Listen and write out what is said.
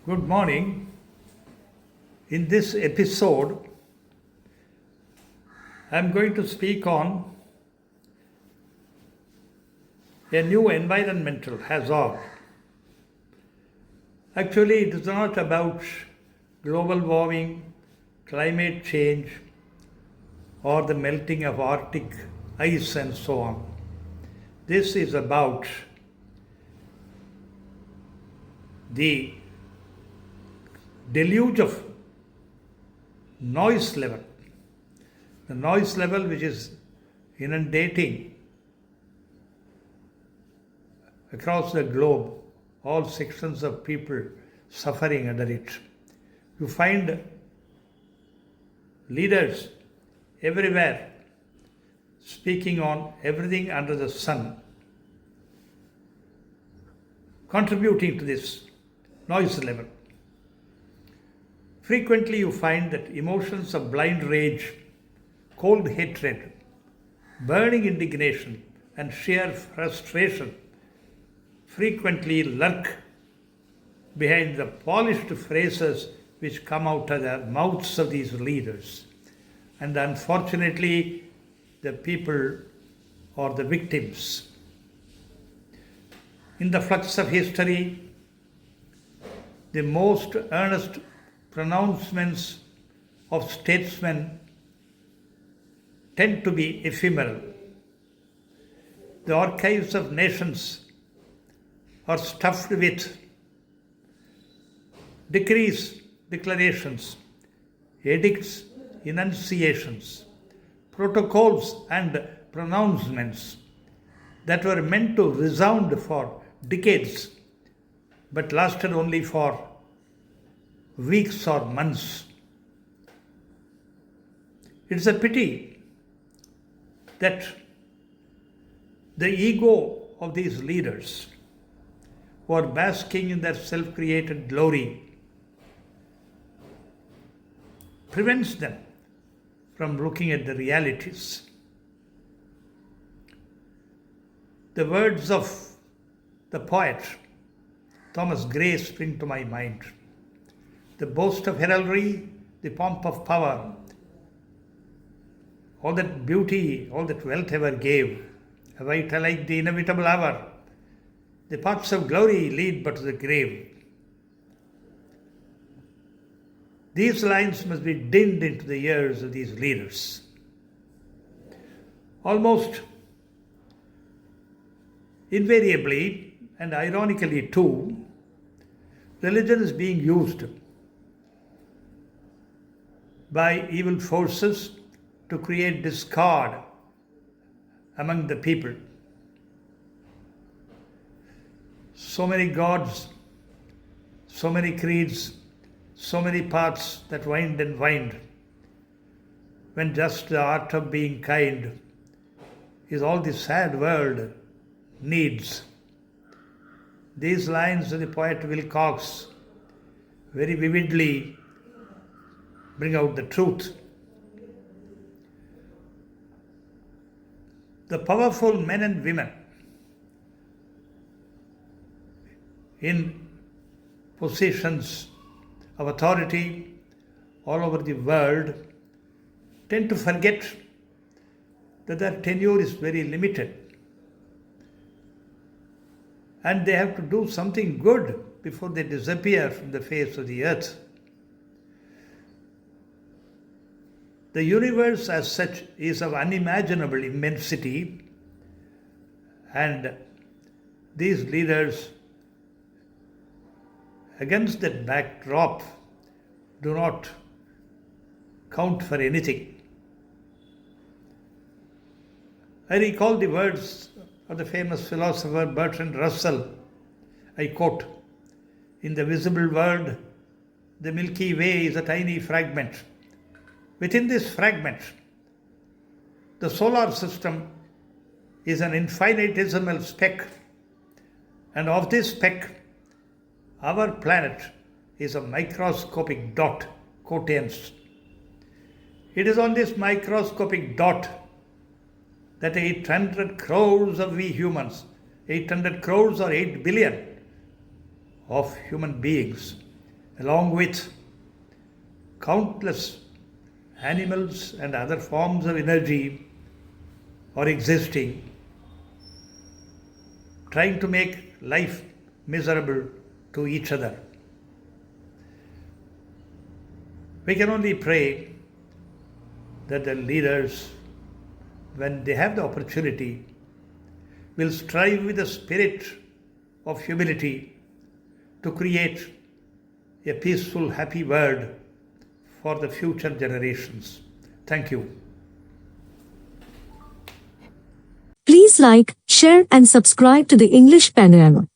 Good morning. In this episode, I am going to speak on a new environmental hazard. Actually, it is not about global warming, climate change, or the melting of Arctic ice and so on. This is about the deluge of noise level. The noise level which is inundating across the globe, all sections of people suffering under it. You find leaders everywhere speaking on everything under the sun, contributing to this noise level. Frequently you find that emotions of blind rage, cold hatred, burning indignation, and sheer frustration frequently lurk behind the polished phrases which come out of the mouths of these leaders. And unfortunately, the people are the victims. In the flux of history, the most earnest pronouncements of statesmen tend to be ephemeral. The archives of nations are stuffed with decrees, declarations, edicts, enunciations, protocols, and pronouncements that were meant to resound for decades but lasted only for weeks or months. It's a pity that the ego of these leaders who are basking in their self-created glory prevents them from looking at the realities. The words of the poet Thomas Gray spring to my mind. The boast of heraldry, the pomp of power, all that beauty, all that wealth ever gave, await alike the inevitable hour. The paths of glory lead but to the grave. These lines must be dinned into the ears of these leaders. Almost invariably and ironically too, religion is being used by evil forces to create discord among the people. So many gods, so many creeds, so many paths that wind and wind, when just the art of being kind is all the sad world needs. These lines of the poet Wilcox very vividly bring out the truth. The powerful men and women in positions of authority all over the world tend to forget that their tenure is very limited and they have to do something good before they disappear from the face of the earth. The universe as such is of unimaginable immensity, and these leaders, against that backdrop, do not count for anything. I recall the words of the famous philosopher Bertrand Russell. I quote, "In the visible world, the Milky Way is a tiny fragment. Within this fragment, the solar system is an infinitesimal speck, and of this speck, our planet is a microscopic dot," quote ends. It is on this microscopic dot that 800 crores of we humans, 800 crores or 8 billion of human beings along with countless animals and other forms of energy are existing, trying to make life miserable to each other. We can only pray that the leaders, when they have the opportunity, will strive with the spirit of humility to create a peaceful, happy world for the future generations. Thank you. Please like, share and subscribe to the English Panorama.